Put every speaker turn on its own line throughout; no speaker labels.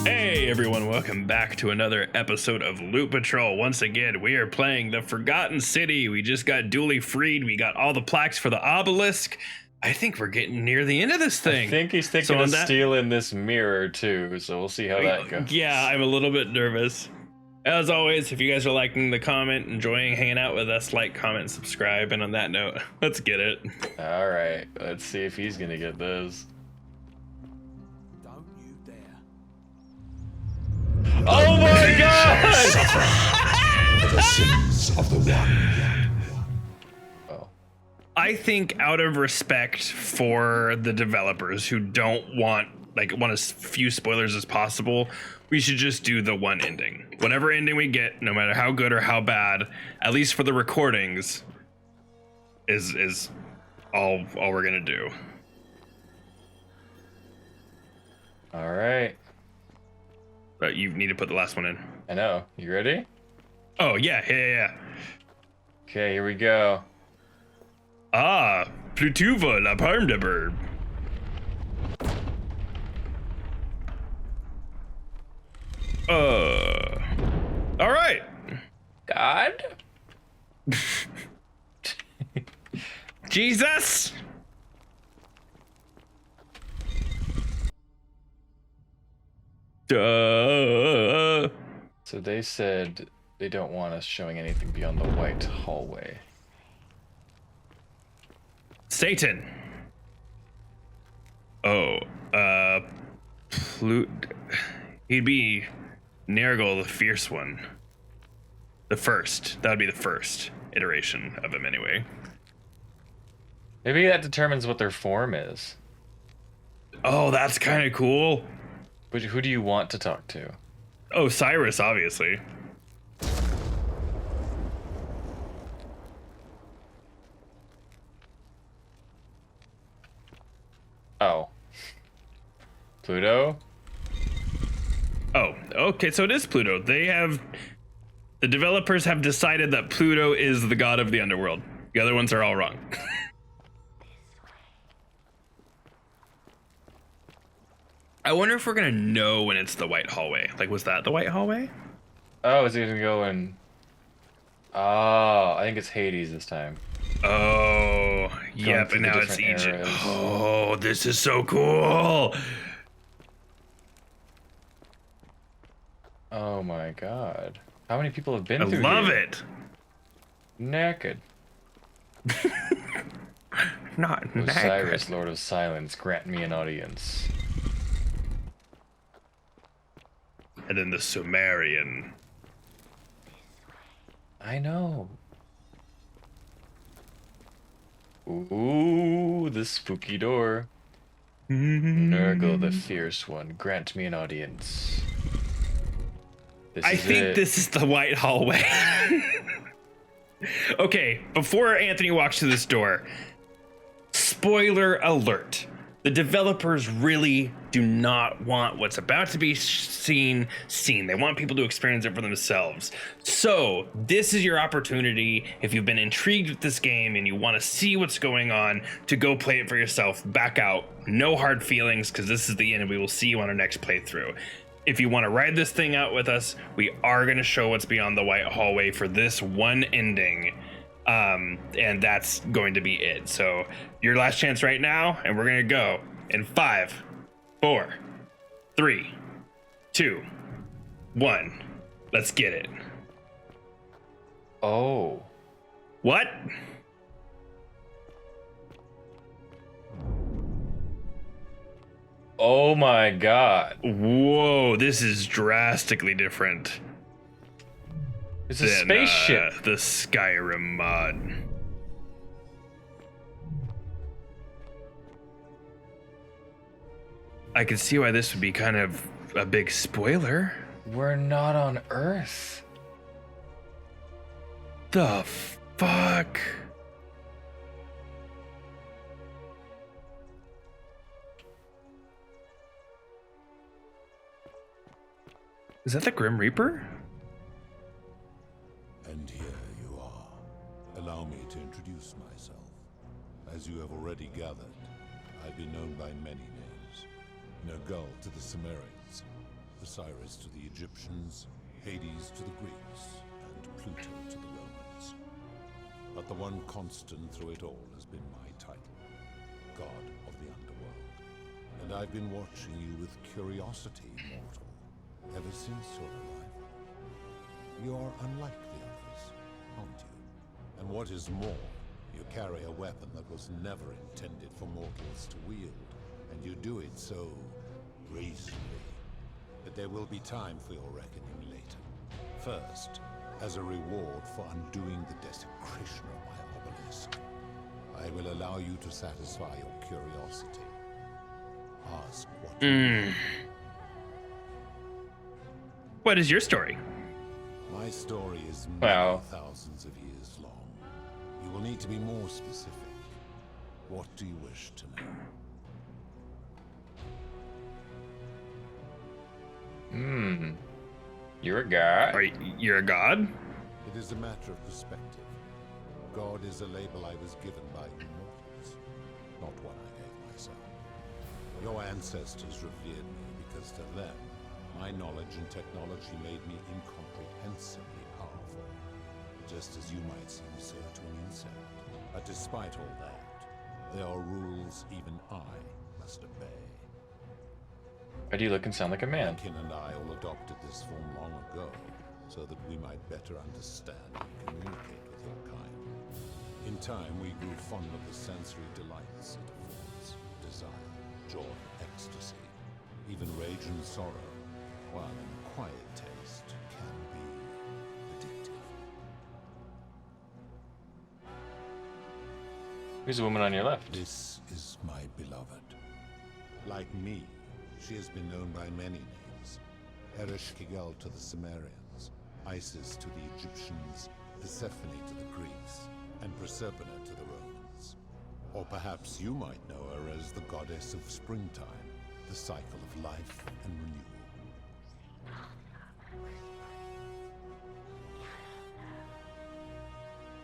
Hey everyone, welcome back to another episode of Loot Patrol. Once again, we are playing the Forgotten City. We just got duly freed. We got all the plaques for the obelisk. I think we're getting near the end of this thing.
I think he's thinking of stealing this mirror too, so we'll see how that goes.
Yeah, I'm a little bit nervous. As always, if you guys are liking the comment, enjoying hanging out with us, like, comment, subscribe, and on that note, let's get it.
Alright, let's see if he's gonna get this. Oh my god!
Suffer for the sins of the one.
Oh.
I think out of respect for the developers who don't want as few spoilers as possible, we should just do the one ending. Whatever ending we get, no matter how good or how bad, at least for the recordings, is all we're gonna do.
Alright.
But you need to put the last one in.
I know. You ready?
Oh, yeah.
Okay, here we go.
Ah, Plutuva la Parmdeber. All right.
God?
Jesus. Duh.
So they said they don't want us showing anything beyond the white hallway.
Satan. Oh, he'd be Nergal the Fierce One. The first. That would be the first iteration of him anyway.
Maybe that determines what their form is.
Oh, that's kind of cool.
But who do you want to talk to?
Oh, Cyrus, obviously.
Oh. Pluto?
Oh, okay, so it is Pluto. The developers have decided that Pluto is the god of the underworld. The other ones are all wrong. I wonder if we're gonna know when it's the white hallway. Like, was that the white hallway?
Oh, is he gonna go in? Oh, I think it's Hades this time.
Oh, yep, and now it's Egypt.
Eras.
Oh, this is so cool.
Oh my god. How many people have been
I
through
love
here?
it.
Naked.
Not naked.
Osiris, Lord of Silence, grant me an audience.
And then the Sumerian.
I know. Ooh, the spooky door. Nergal the Fierce One, grant me an audience.
I think this is the white hallway. Okay, before Anthony walks to this door, spoiler alert. The developers really do not want what's about to be seen. They want people to experience it for themselves. So this is your opportunity, if you've been intrigued with this game and you want to see what's going on, to go play it for yourself. Back out. No hard feelings, because this is the end and we will see you on our next playthrough. If you want to ride this thing out with us, we are going to show what's beyond the white hallway for this one ending. And that's going to be it. So your last chance right now, and we're gonna go in 5, 4, 3, 2, 1. Let's get it.
Oh.
What?
Oh my god.
Whoa, this is drastically different.
It's a spaceship.
The Skyrim mod. I can see why this would be kind of a big spoiler.
We're not on Earth.
The fuck? Is that the Grim Reaper?
And here you are. Allow me to introduce myself. As you have already gathered, I've been known by many names. Nergal to the Sumerians, Osiris to the Egyptians, Hades to the Greeks, and Pluto to the Romans. But the one constant through it all has been my title, God of the Underworld. And I've been watching you with curiosity, mortal, ever since your arrival. You are unlike the others, aren't you? And what is more, you carry a weapon that was never intended for mortals to wield, and you do it so gracefully that there will be time for your reckoning later. First, as a reward for undoing the desecration of my obelisk, I will allow you to satisfy your curiosity. Ask what you want.
What is your story?
My story is
Wow.
many thousands of years long. You will need to be more specific. What do you wish to know?
You're a guy.
You're a god?
It is a matter of perspective. God is a label I was given by you mortals, not one I gave myself. Your ancestors revered me because to them, my knowledge and technology made me incomprehensibly powerful, just as you might seem so to an insect. But despite all that, there are rules even I must obey.
Why do you look and sound like a man?
Kin and I all adopted this form long ago, so that we might better understand and communicate with your kind. In time, we grew fond of the sensory delights it affords: desire, joy, ecstasy, even rage and sorrow, while an quiet taste can be addictive.
Who's the woman on your left?
This is my beloved. Like me, she has been known by many names. Ereshkigal to the Sumerians, Isis to the Egyptians, Persephone to the Greeks, and Proserpina to the Romans. Or perhaps you might know her as the goddess of springtime, the cycle of life and renewal.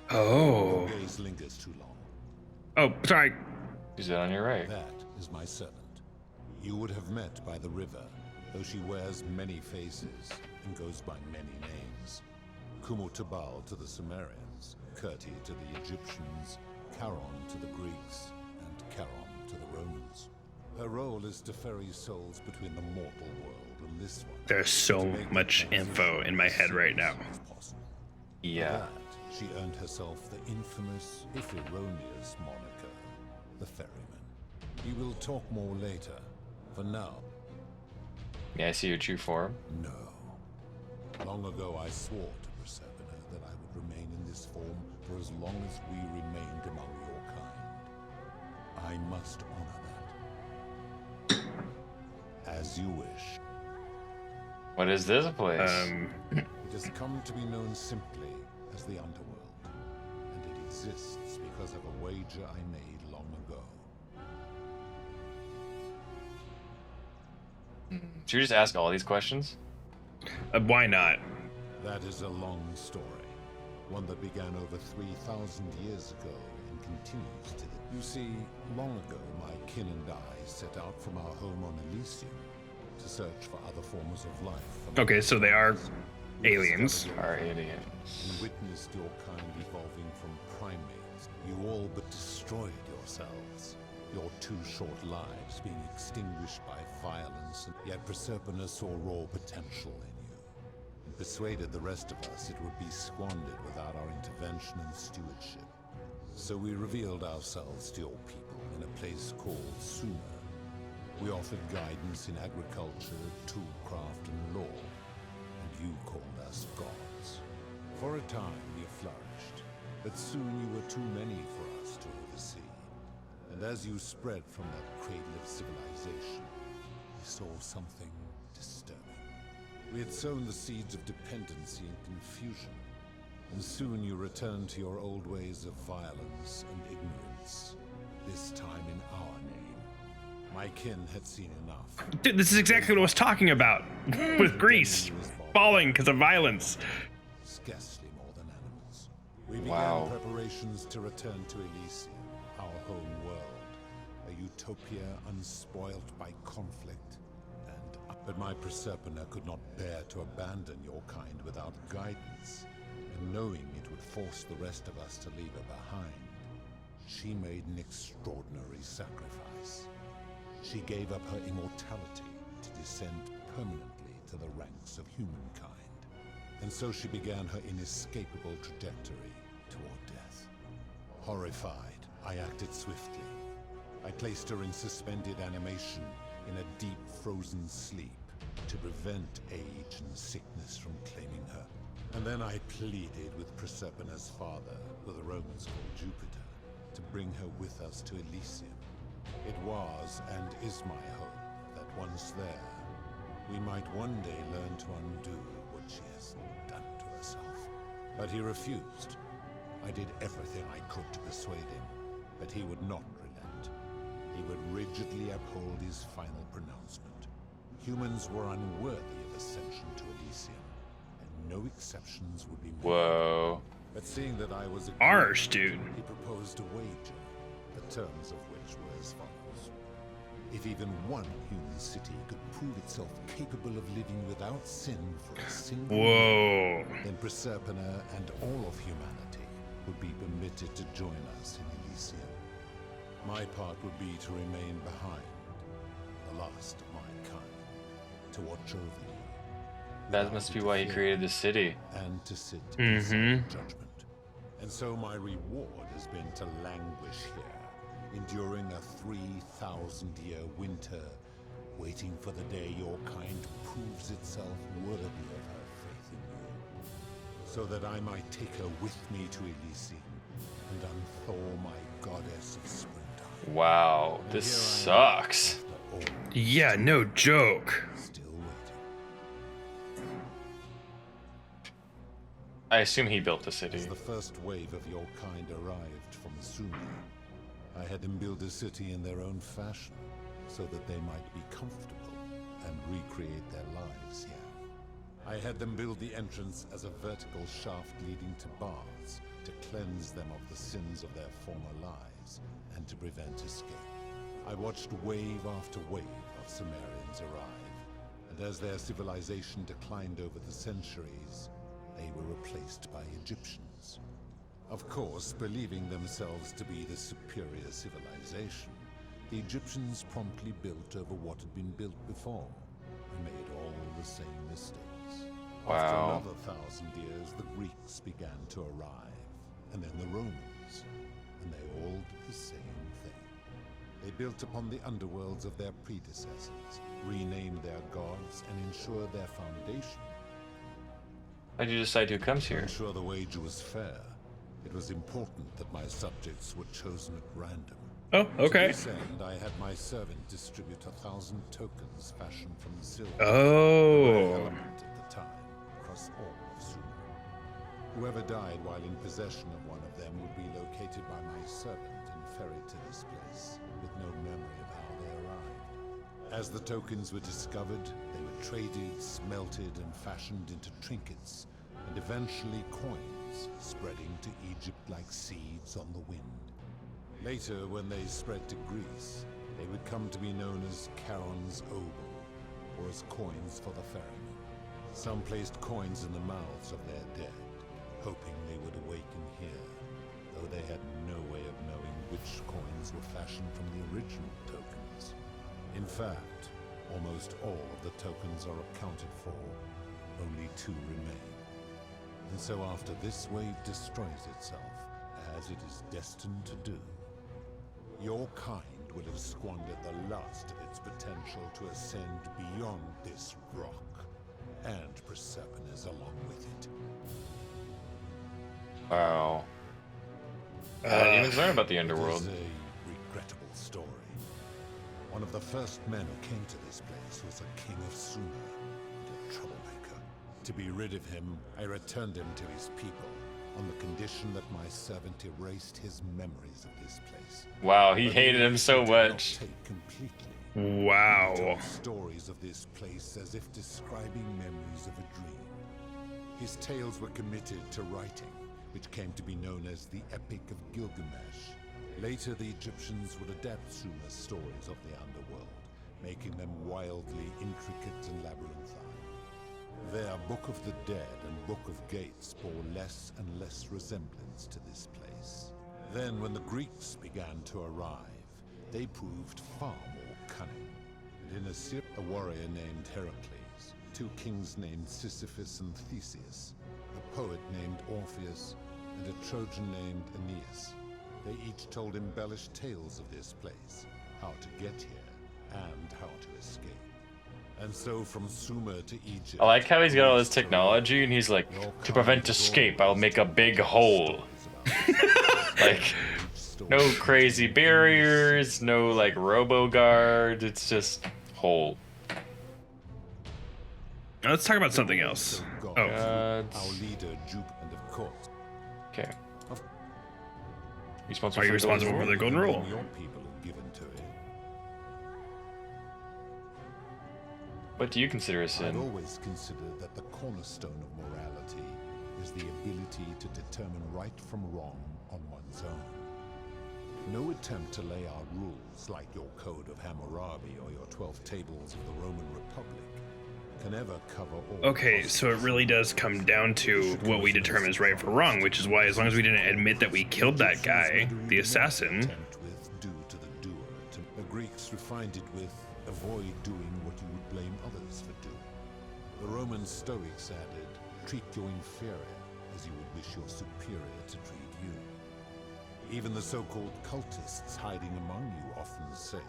Oh.
Your gaze lingers too long.
Oh, sorry.
Who's that on your right?
That is my servant. You would have met by the river, though she wears many faces and goes by many names. Kumutubal to the Sumerians, Kirti to the Egyptians, Charon to the Greeks, and Charon to the Romans. Her role is to ferry souls between the mortal world and this one.
There's so
to make
much
the
info
transition
in my
as
head right now.
seamless as possible. For
Yeah.
that, she earned herself the infamous, if erroneous, moniker, the Ferryman. We will talk more later. For now,
Yeah, I see your true form.
no. Long ago I swore to Proserpina that I would remain in this form for as long as we remained among your kind. I must honor that. As you wish.
What is this place?
It has come to be known simply as the Underworld, and it exists because of a wager I made long ago.
Should we just ask all these questions?
Why not?
That is a long story, one that began over 3,000 years ago and continues to this. You see, long ago my kin and I set out from our home on Elysium to search for other forms of life.
Okay, so they are aliens.
Our aliens.
We witnessed your kind evolving from primates. You all but destroyed yourselves. Your two short lives being extinguished by violence, yet Proserpina saw raw potential in you, and persuaded the rest of us it would be squandered without our intervention and stewardship. So we revealed ourselves to your people in a place called Sumer. We offered guidance in agriculture, toolcraft, and law, and you called us gods. For a time you flourished, but soon you were too many for us to oversee. And as you spread from that cradle of civilization, we saw something disturbing. We had sown the seeds of dependency and confusion, and soon you returned to your old ways of violence and ignorance, this time in our name. My kin had seen enough.
Dude, this is exactly what I was talking about with Greece falling because of violence.
Scarcely more than animals. We began
Wow.
preparations to return to Elysium, our home world, a utopia unspoilt by conflict and But my Proserpina could not bear to abandon your kind without guidance, and knowing it would force the rest of us to leave her behind, she made an extraordinary sacrifice. She gave up her immortality to descend permanently to the ranks of humankind. And so she began her inescapable trajectory toward death. Horrified, I acted swiftly. I placed her in suspended animation in a deep frozen sleep to prevent age and sickness from claiming her. And then I pleaded with Proserpina's father, who the Romans called Jupiter, to bring her with us to Elysium. It was and is my hope that once there, we might one day learn to undo what she has done to herself. But he refused. I did everything I could to persuade him, but he would not relent. He would rigidly uphold his final pronouncement. Humans were unworthy of ascension to Elysium, and no exceptions would be made.
Whoa.
But seeing that I was
Arsh, dude.
he proposed a wager, the terms of which were as follows. If even one human city could prove itself capable of living without sin for a single
Whoa.
year, then Proserpina and all of humanity would be permitted to join us in Elysium. My part would be to remain behind, the last of my kind, to watch over you.
That must be why he created the city.
And to sit in silent judgment. And so my reward has been to languish here, enduring a 3,000-year winter, waiting for the day your kind proves itself worthy of her faith in you, so that I might take her with me to Elysium and unthaw my goddess of springtime.
Wow,
And
this
here I am,
sucks.
after all
Yeah, no joke.
still waiting.
I assume he built the city.
As the first wave of your kind arrived from Sumer, I had them build a city in their own fashion, so that they might be comfortable and recreate their lives here. I had them build the entrance as a vertical shaft leading to baths, to cleanse them of the sins of their former lives, and to prevent escape. I watched wave after wave of Sumerians arrive, and as their civilization declined over the centuries, they were replaced by Egyptians. Of course, believing themselves to be the superior civilization, the Egyptians promptly built over what had been built before, and made all the same mistakes. After
Wow.
another 1,000 years, the Greeks began to arrive, and then the Romans, and they all did the same thing. They built upon the underworlds of their predecessors, renamed their gods, and ensured their foundation.
How'd you decide who comes
To
here?
ensure the wager was fair, it was important that my subjects were chosen at random.
Oh,
To
okay.
this end, I had my servant distribute 1,000 tokens fashioned from silver.
Oh.
Element at the time, across all of Sumer. Whoever died while in possession of one of them would be located by my servant and ferried to this place, with no memory of how they arrived. As the tokens were discovered, they were traded, smelted, and fashioned into trinkets, and eventually coins, spreading to Egypt like seeds on the wind. Later, when they spread to Greece, they would come to be known as Charon's obol, or as coins for the ferryman. Some placed coins in the mouths of their dead, hoping they would awaken here, though they had no way of knowing which coins were fashioned from the original tokens. In fact, almost all of the tokens are accounted for, only 2 remain. And so after this wave destroys itself, as it is destined to do, your kind would have squandered the last of its potential to ascend beyond this rock, and Proserpina's along with it.
Wow. Humans learn about the underworld.
It is a regrettable story. One of the first men who came to this place was a king of Sumer, and a troublemaker. To be rid of him, I returned him to his people, on the condition that my servant erased his memories of this place.
Wow, he
But
hated him so
did not
much.
take completely. He
Wow.
told stories of this place as if describing memories of a dream. His tales were committed to writing, which came to be known as the Epic of Gilgamesh. Later, the Egyptians would adapt Sumer's stories of the underworld, making them wildly intricate and labyrinthine. Their Book of the Dead and Book of Gates bore less and less resemblance to this place. Then, when the Greeks began to arrive, they proved far more cunning. And in Assyria, a warrior named Heracles, 2 kings named Sisyphus and Theseus, a poet named Orpheus, and a Trojan named Aeneas. They each told embellished tales of this place, how to get here, and how to escape. And so from Sumer to Egypt...
I like how he's got all this technology, and he's like, to prevent escape, I'll make a big hole. Like, no crazy barriers, no like robo guards, it's just hole.
Now let's talk about something else. Oh.
Our leader, Jupe, and of course...
Okay.
Are you responsible for the golden rule?
Your people have given to it.
What do you consider a
I've
sin?
always considered that the cornerstone of morality is the ability to determine right from wrong on one's own. No attempt to lay out rules like your Code of Hammurabi or your 12 Tables of the Roman Republic can ever cover all.
Okay, so it really does come down to what we determine is right for wrong, which is why as long as we didn't admit that we killed that guy, the assassin.
With due to the doer. The Greeks refined it with avoid doing what you would blame others for doing. The Roman Stoics added, treat your inferior as you would wish your superior to treat you. Even the so-called cultists hiding among you often say,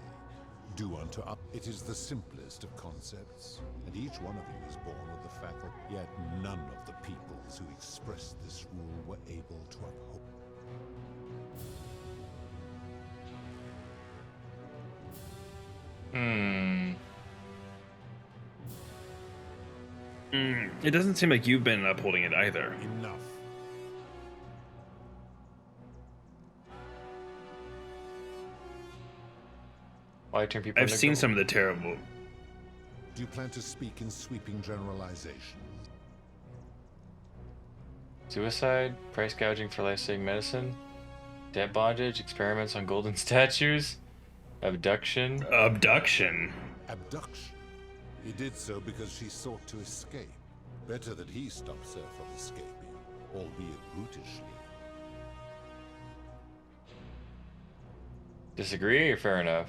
do unto others. It is the simplest of concepts, and each one of you is born with the faculty, yet none of the peoples who expressed this rule were able to uphold.
It doesn't seem like you've been upholding it either.
Enough.
Why turn people
I've
into
seen
gold?
some of the terrible.
Do you plan to speak in sweeping generalizations?
Suicide, price gouging for life-saving medicine, debt bondage, experiments on golden statues, abduction.
Abduction?
Abduction. He did so because she sought to escape. Better that he stops her from escaping, albeit brutishly.
Disagree or fair enough?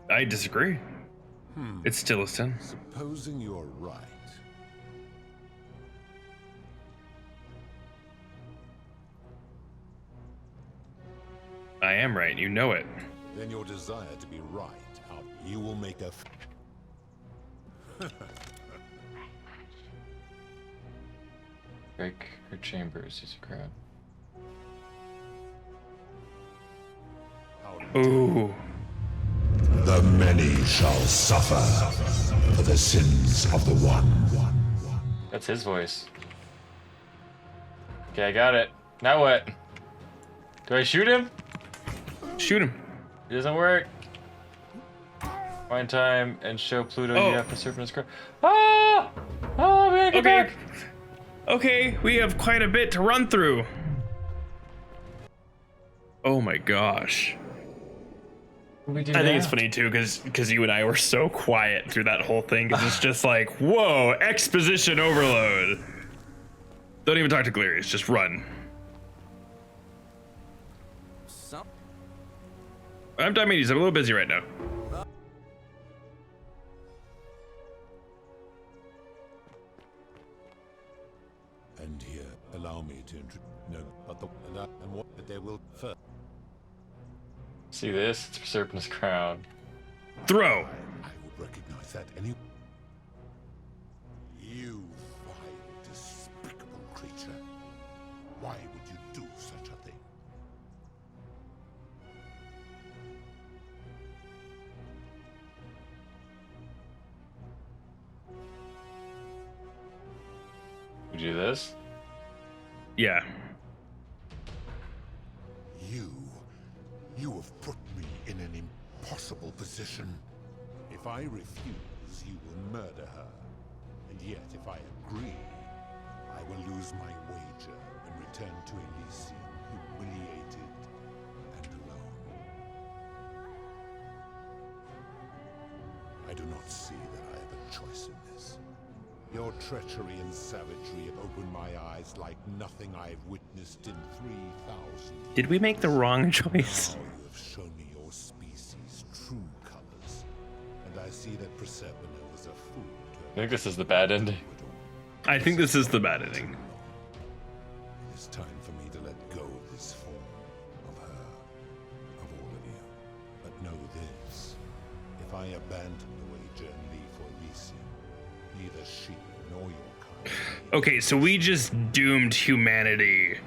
I disagree. It's still a sin.
Supposing you're right.
I am right, you know it.
Then your desire to be right, you will make a...
Break her chambers, use a crown.
Ooh.
The many shall suffer for the sins of the one.
That's his voice. Okay, I got it. Now what? Do I shoot him?
Shoot him.
It doesn't work. Find time and show Pluto
Oh.
you have to serpent his crown. Ah! Oh, man, get
Okay.
back!
Okay, we have quite a bit to run through. Oh my gosh.
What do we do
I think it's
now?
funny too, because you and I were so quiet through that whole thing, because it's just like, whoa, exposition overload. Don't even talk to Glarius, just run. I'm Diomedes, I'm a little busy right now.
And here, allow me to introduce... No, but the... And what they will... First.
See this? It's Serpent's crown.
Throw.
I would recognize that any... You vile, despicable creature. Why would you do such a thing?
We do this?
Yeah.
You have put me in an impossible position. If I refuse, you will murder her. And yet, if I agree, I will lose my wager and return to Elysium, humiliated and alone. I do not see that I have a choice in this. Your treachery and savagery have opened my eyes like nothing I've witnessed in 3,000
Did we make the wrong choice?
Now you have shown me your species' true colors, and I see that Persephone was a fool to
I think this is the bad ending.
I think this is the bad ending.
It is time for me to let go of this form, of her, of all of you. But know this, if I abandon the wager and leave for Elysium, neither she nor your kind.
Okay, so we just doomed humanity.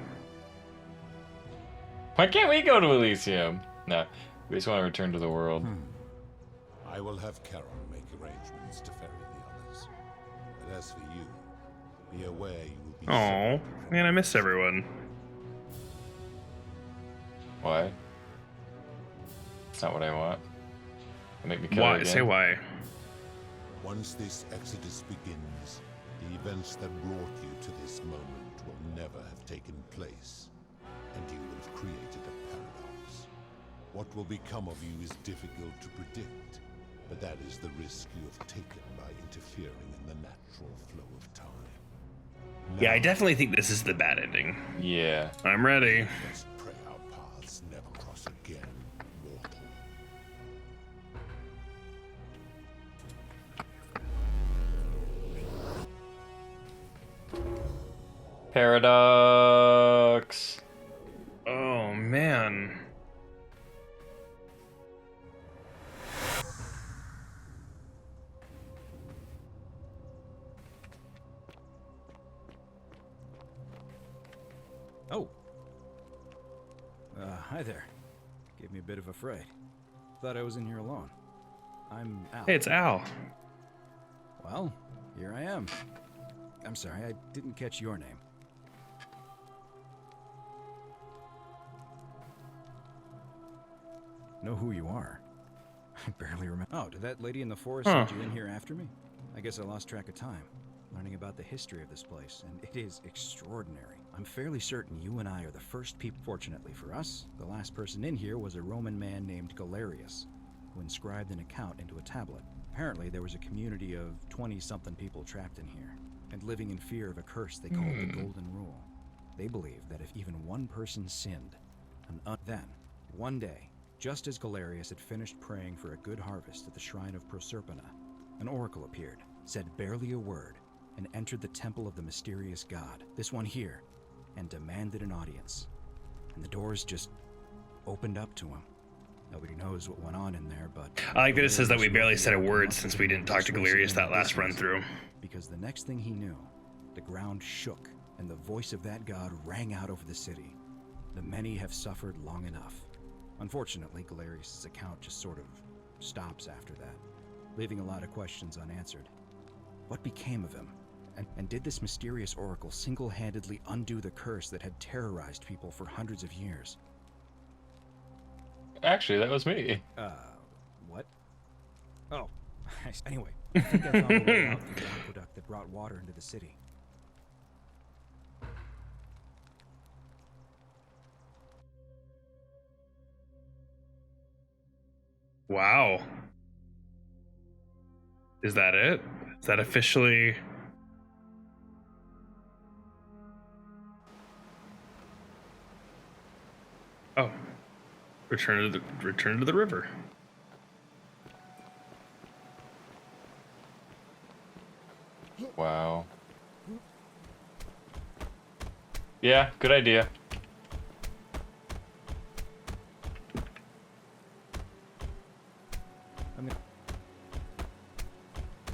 Why can't we go to Elysium? No, we just want to return to the world.
I will have Charon make arrangements to ferry the others. But as for you, be aware you will be
Oh,
separated
man, I miss everyone.
Why? It's not what I want. Make me kill her
Why?
again.
Say why.
Once this exodus begins, the events that brought you to this moment will never have taken place, and you will have created a paradox. What will become of you is difficult to predict, but that is the risk you have taken by interfering in the natural flow of time.
Yeah, I
Now,
definitely think this is the bad ending.
Yeah.
I'm ready.
let's pray our paths never cross again, mortal.
Paradox.
Oh, man.
Oh. Hi there. Gave me a bit of a fright. Thought I was in here alone. I'm Al.
Hey, it's Al.
Well, here I am. I'm sorry, I didn't catch your name. Know who you are? I barely remember. Oh, did that lady in the forest send you in here after me? I guess I lost track of time, learning about the history of this place, and it is extraordinary. I'm fairly certain you and I are the first people. Fortunately for us, the last person in here was a Roman man named Galerius, who inscribed an account into a tablet. Apparently, there was a community of 20-something people trapped in here, and living in fear of a curse they called the Golden Rule. They believed that if even one person sinned, then, one day, just as Galerius had finished praying for a good harvest at the shrine of Proserpina, an oracle appeared, said barely a word, and entered the temple of the mysterious god, this one here, and demanded an audience. And the doors just opened up to him. Nobody knows what went on in there, but...
I like that it says that we
Galerius
barely
really
said a
opened
word
up
since
to
we
him
didn't talk to
persuasive
Galerius that last
business.
run through.
Because the next thing he knew, the ground shook, and the voice of that god rang out over the city. The many have suffered long enough. Unfortunately, Galerius' account just sort of stops after that, leaving a lot of questions unanswered. What became of him? And did this mysterious oracle single-handedly undo the curse that had terrorized people for hundreds of years?
Actually, that was me.
What? Oh, anyway, I think I found a way out through the aqueduct that brought water into the city.
Wow. Is that it? Is that officially... Oh. Return to the river.
Wow. Yeah, good idea.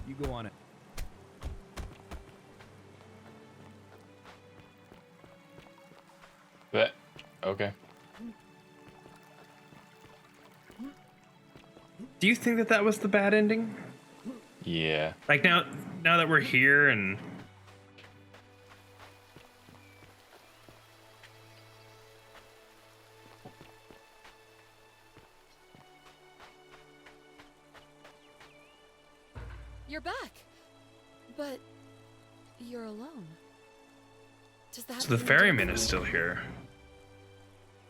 You go on it.
But okay.
Do you think that that was the bad ending?
Yeah.
Like now that we're here and...
You're back. But you're alone. Does that
So the
mean
ferryman
don't-
is still here.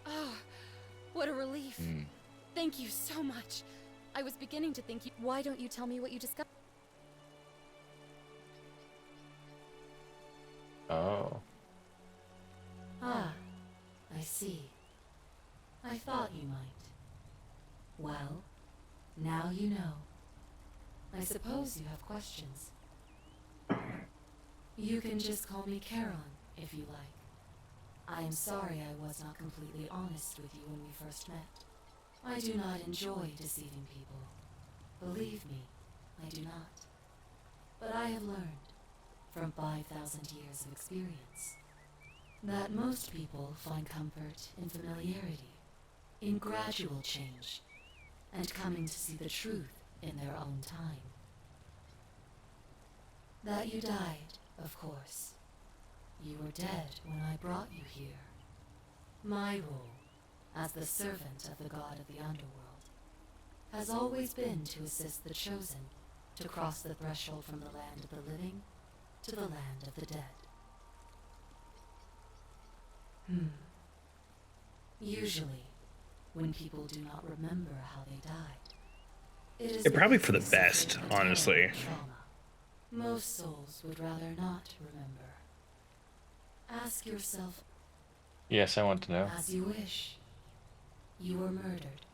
Oh, what a relief. Thank you so much. I was beginning to think you. Why don't you tell me what you discovered?
Oh.
Ah, I see. I thought you might. Well, now you know. I suppose you have questions. You can just call me Charon, if you like. I am sorry I was not completely honest with you when we first met. I do not enjoy deceiving people. Believe me, I do not. But I have learned, from 5,000 years of experience, that most people find comfort in familiarity, in gradual change, and coming to see the truth in their own time. That you died, of course. You were dead when I brought you here. My role, as the servant of the god of the underworld, has always been to assist the chosen to cross the threshold from the land of the living to the land of the dead. Usually, when people do not remember how they died, it is
Probably
because
for the
they suffered
best,
from terrible
honestly.
trauma. Most souls would rather not remember. Ask yourself
Yes, I want to know.
as you wish. You were murdered.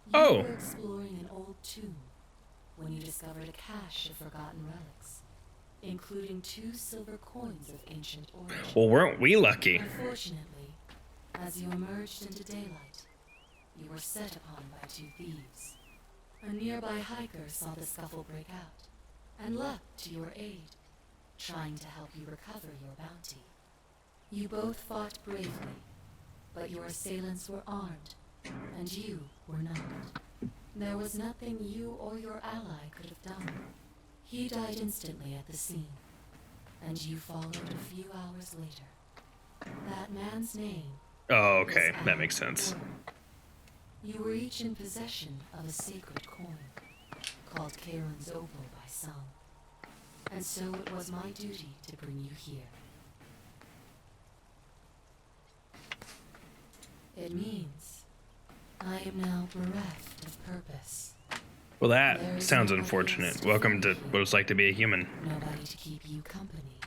You
Oh.
were exploring an old tomb when you discovered a cache of forgotten relics, including 2 silver coins of ancient origin.
Well, weren't we lucky?
Unfortunately, as you emerged into daylight, you were set upon by 2 thieves. A nearby hiker saw the scuffle break out and leapt to your aid, trying to help you recover your bounty. You both fought bravely, but your assailants were armed, and you were not. There was nothing you or your ally could have done. He died instantly at the scene, and you followed a few hours later. That man's name.
Oh, okay. That makes sense.
You were each in possession of a sacred coin, called Charon's Opal by some. And so it was my duty to bring you here. It means I am now bereft of purpose.
Well, that sounds unfortunate. Welcome to what it's like to be a human.
Nobody to keep you company.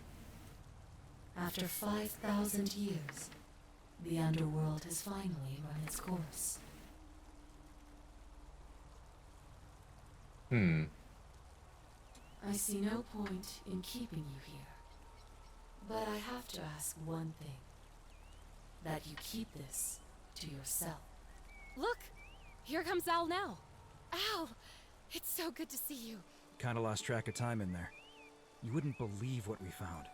After 5,000 years, the underworld has finally run its course. I see no point in keeping you here. But I have to ask one thing. That you keep this to yourself.
Look! Here comes Al now. Al! It's so good to see you.
Kinda lost track of time in there. You wouldn't believe what we found.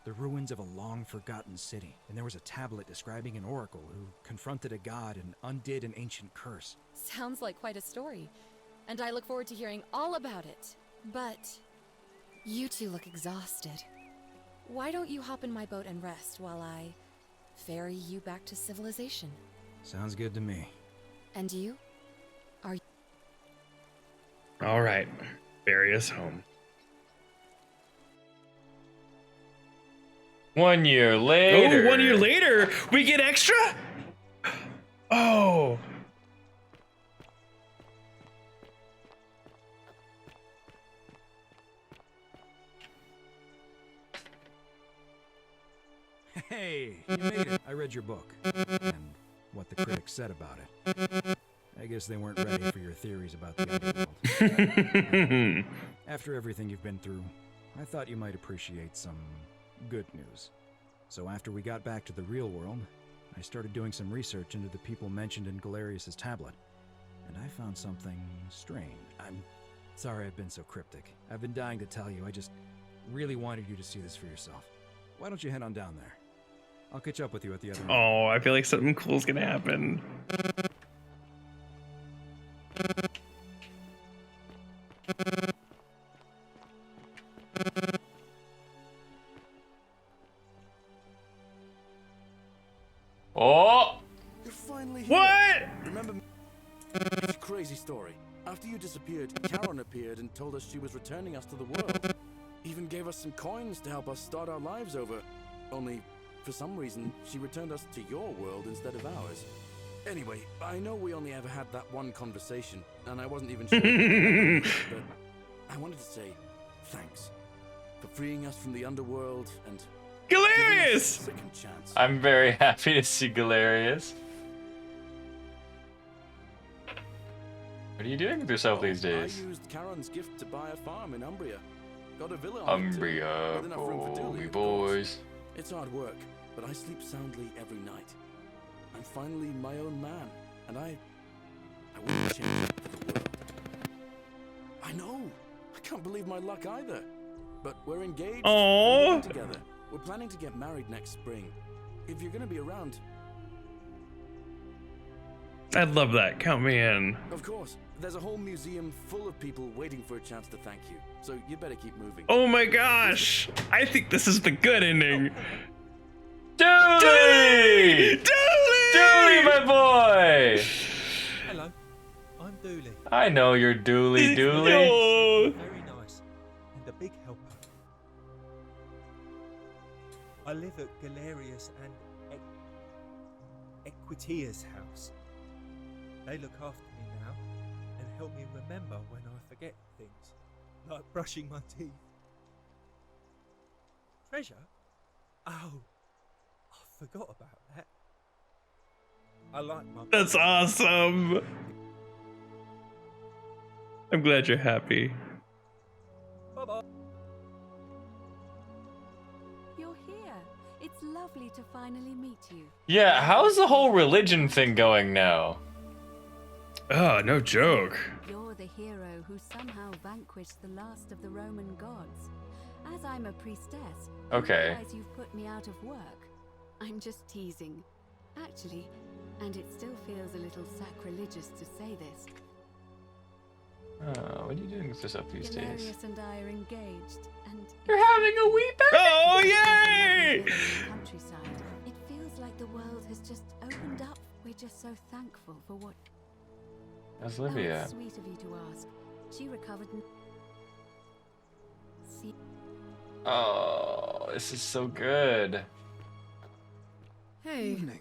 The ruins of a long-forgotten city, and there was a tablet describing an oracle who confronted a god and undid an ancient curse.
Sounds like quite a story. And I look forward to hearing all about it. But you two look exhausted. Why don't you hop in my boat and rest while I ferry you back to civilization?
Sounds good to me.
And you?
All right. Bury us home.
1 year later.
Oh, 1 year later, we get extra? Oh.
Hey, you made it. I read your book, and what the critics said about it. I guess they weren't ready for your theories about the underworld. After everything you've been through, I thought you might appreciate some good news. So after we got back to the real world, I started doing some research into the people mentioned in Galerius' tablet, and I found something strange. I'm sorry I've been so cryptic. I've been dying to tell you. I just really wanted you to see this for yourself. Why don't you head on down there? I'll catch up with you at the other end.
Oh, I feel like something cool's gonna happen.
Oh!
You're finally here.
What?
Remember? It's a crazy story. After you disappeared, Charon appeared and told us she was returning us to the world. Even gave us some coins to help us start our lives over. Only, for some reason, she returned us to your world instead of ours. Anyway, I know we only ever had that one conversation, and I wasn't even sure. But I wanted to say thanks for freeing us from the underworld and giving us a
Hilarious!
second chance.
I'm very happy to see Galerius. What are you doing with yourself these days?
I used Charon's gift to buy a farm in Umbria. Got a villa on it too,
Umbria,
with enough room for
oh,
Dooley,
me
of course.
boys.
It's hard work, but I sleep soundly every night. I'm finally my own man, and I wouldn't change it for the world. I know. I can't believe my luck either. But we're engaged.
Aww.
And living together. We're planning to get married next spring. If you're gonna be around,
I'd love that. Count me in.
of course. There's a whole museum full of people waiting for a chance to thank you. So you better keep moving.
Oh my gosh! I think this is the good ending.
Dooley!
Dooley!
Dooley, my boy!
Hello, I'm Dooley.
I know you're Dooley, Dooley.
Oh.
Very nice and a big helper. I live at Galerius and Equitia's house. They look after me now and help me remember when I forget things, like brushing my teeth. Treasure? Oh, I forgot about that. I like my.
That's awesome. I'm glad you're happy.
Bye-bye.
You're here. It's lovely to finally meet you.
Yeah, how's the whole religion thing going now?
Oh, no joke.
You're the hero who somehow vanquished the last of the Roman gods. As I'm a priestess,
Okay.
I realize you've put me out of work. I'm just teasing. Actually, and it still feels a little sacrilegious to say this,
Oh, what are you doing with yourself these days?
Galerius and I are engaged, and
You're having a wee baby!
Oh, yay!
in the countryside. It feels like the world has just opened up. We're just so thankful for what.
How's
Oh,
Livia?
it's sweet of you to ask. She recovered and. See.
Oh, this is so good.
Hey.
Evening.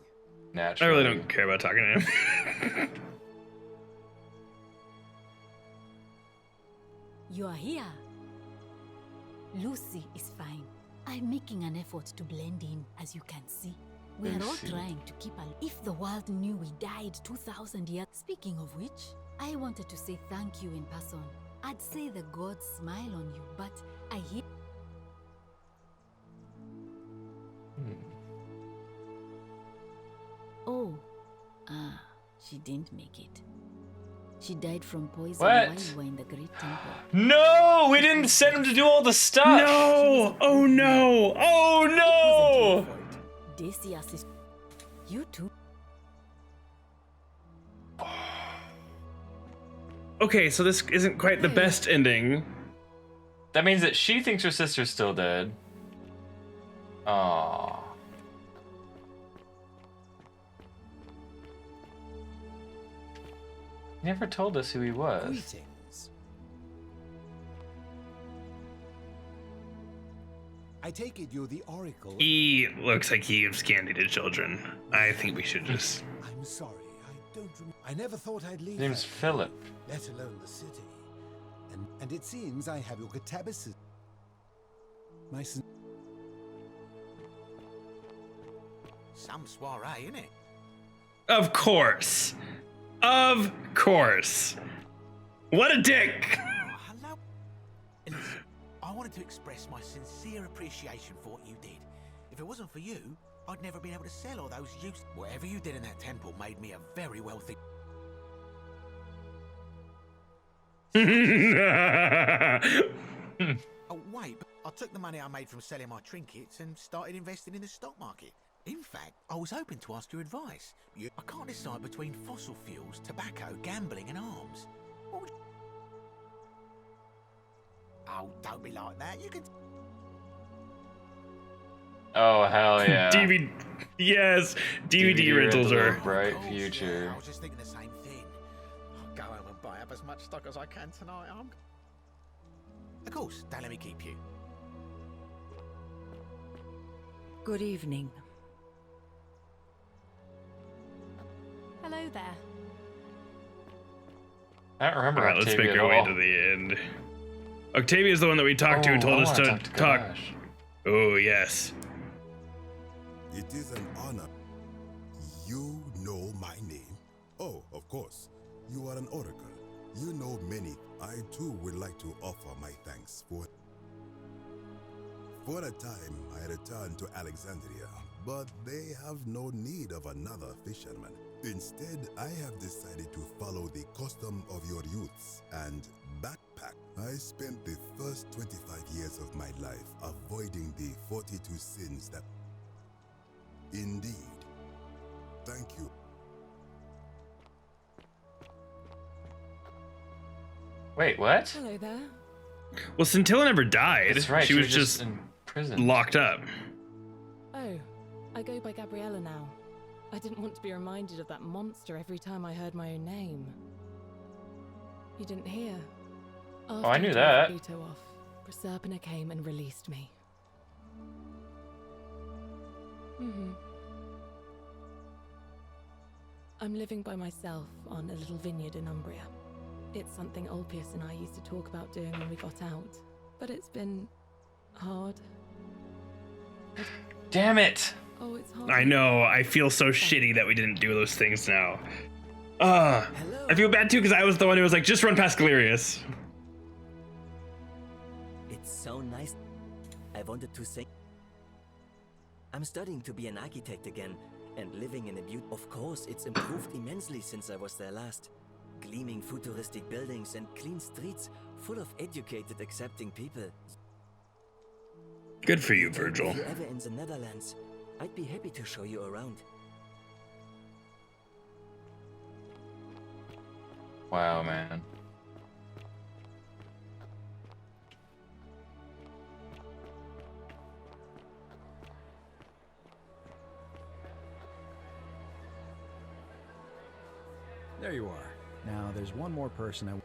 I
Naturally.
really don't care about talking to him.
You are here. Lucy is fine. I'm making an effort to blend in, as you can see. We are all
Lucy.
trying to keep a. If the world knew we died 2,000 years. Speaking of which, I wanted to say thank you in person. I'd say the gods smile on you, but I hear. Oh, she didn't make it. She died from poison
What?
while you were in the Great Temple.
No! We didn't send him to do all the stuff!
No! Oh no! Oh no!
Decius is. You too.
Okay, so this isn't quite the best ending.
That means that she thinks her sister's still dead. Aww. Never told us who he was.
Greetings. I take it you're the Oracle.
He looks like he gives candy to children. I think we should just.
I'm sorry, I don't remember. I never thought I'd leave.
His name's
her,
Philip.
let alone the city. And it seems I have your catabasis. My son.
Some soiree, innit?
Of course. Of course. What a dick!
Oh, hello. Listen, I wanted to express my sincere appreciation for what you did. If it wasn't for you, I'd never been able to sell all those used. Whatever you did in that temple made me a very wealthy. Oh, wait, but I took the money I made from selling my trinkets and started investing in the stock market. In fact, I was hoping to ask your advice. I can't decide between fossil fuels, tobacco, gambling, and arms. What would... Oh, don't be like that. You can.
Oh, hell yeah.
DVD. Yes, DVD rentals
rental,
are.
bright
Of course,
future.
I was just thinking the same thing. I'll go home and buy up as much stock as I can tonight. Of course, don't let me keep you.
Good evening.
Hello, there.
I don't remember.
All right, let's
Octavia
make
at
our way
all.
to the end. Octavia is the one that we talked to and told
I
us
wanna
to talk.
Kadash.
Oh, yes.
It is an honor. You know my name? Oh, of course. You are an oracle. You know many. I too would like to offer my thanks for a time I returned to Alexandria, but they have no need of another fisherman. Instead, I have decided to follow the custom of your youths and backpack. I spent the first 25 years of my life avoiding the 42 sins that... Indeed. Thank you.
Wait, what?
Hello there.
Well, Scintilla never died.
That's right.
She was just
in prison.
locked up.
Oh, I go by Gabriella now. I didn't want to be reminded of that monster every time I heard my own name. You didn't hear? After
I knew
I
that.
drove Pluto off, Proserpina came and released me. I'm living by myself on a little vineyard in Umbria. It's something Ulpius and I used to talk about doing when we got out, but it's been hard.
Damn it!
Oh, it's hard.
I know. I feel so shitty that we didn't do those things now. I feel bad too because I was the one who was like, just run past Galerius.
It's so nice. I wanted to say... I'm studying to be an architect again, and living in a Of course, it's improved immensely since I was there last. Gleaming futuristic buildings and clean streets, full of educated, accepting people.
Good for you, Virgil.
If you're ever in the Netherlands, I'd be happy to show you around.
Wow, man.
There you are. Now, there's one more person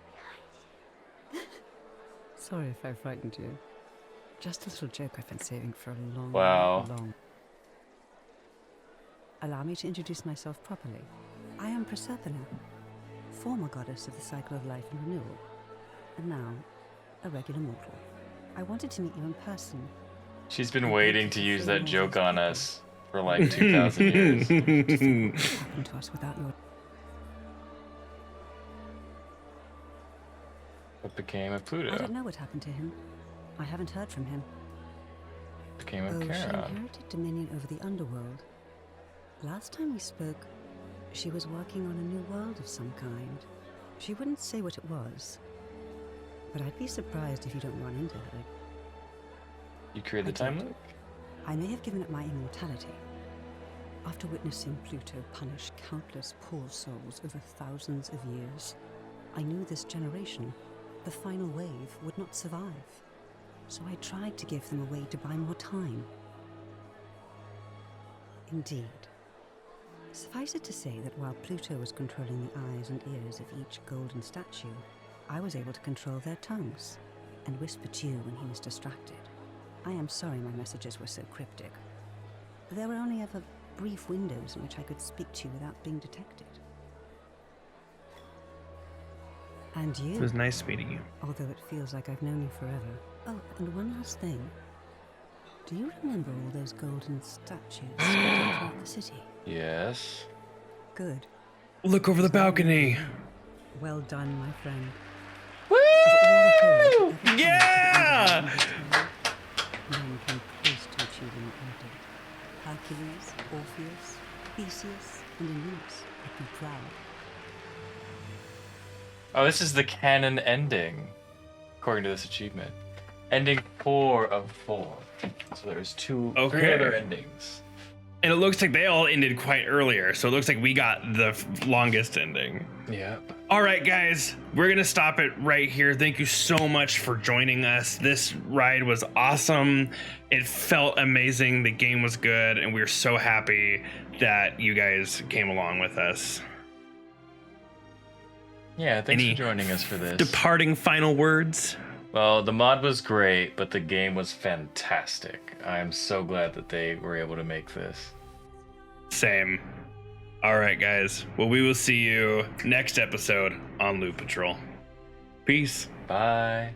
Sorry if I frightened you. Just a little joke I've been saving for a long,
Wow.
long... Allow me to introduce myself properly. I am Proserpina, former goddess of the cycle of life and renewal, and now a regular mortal. I wanted to meet you in person.
She's been waiting to use that joke on us for like 2,000 years.
What happened to us without your...
What became of Pluto?
I don't know what happened to him. I haven't heard from him.
Became of
Oh, she
Charon.
inherited dominion over the underworld. Last time we spoke, she was working on a new world of some kind. She wouldn't say what it was, but I'd be surprised if you don't run into her.
You created the
I
time
did.
loop?
I may have given up my immortality. After witnessing Pluto punish countless poor souls over thousands of years, I knew this generation, the final wave, would not survive. So I tried to give them a way to buy more time. Indeed. Suffice it to say that while Pluto was controlling the eyes and ears of each golden statue, I was able to control their tongues and whisper to you when he was distracted. I am sorry my messages were so cryptic. There were only ever brief windows in which I could speak to you without being detected. And you.
It was nice meeting you.
Although it feels like I've known you forever. Oh, and one last thing. Do you remember all those golden statues scattered throughout the city?
Yes.
Good.
Look over the balcony.
Well done, my friend.
Woo! Yeah!
Men came close to achieving what you did. Hercules, Orpheus, Theseus, and Aeneas would be proud.
Oh, this is the canon ending, according to this achievement. Ending 4 of 4. So there's 3 other endings.
And it looks like they all ended quite earlier, so it looks like we got the longest ending.
Yep.
All right, guys, we're gonna stop it right here. Thank you so much for joining us. This ride was awesome. It felt amazing. The game was good, and we're so happy that you guys came along with us.
Yeah, thanks
Any
for joining us for this.
Departing final words?
Well, the mod was great, but the game was fantastic. I'm so glad that they were able to make this.
Same. All right, guys. Well, we will see you next episode on Loot Patrol. Peace.
Bye.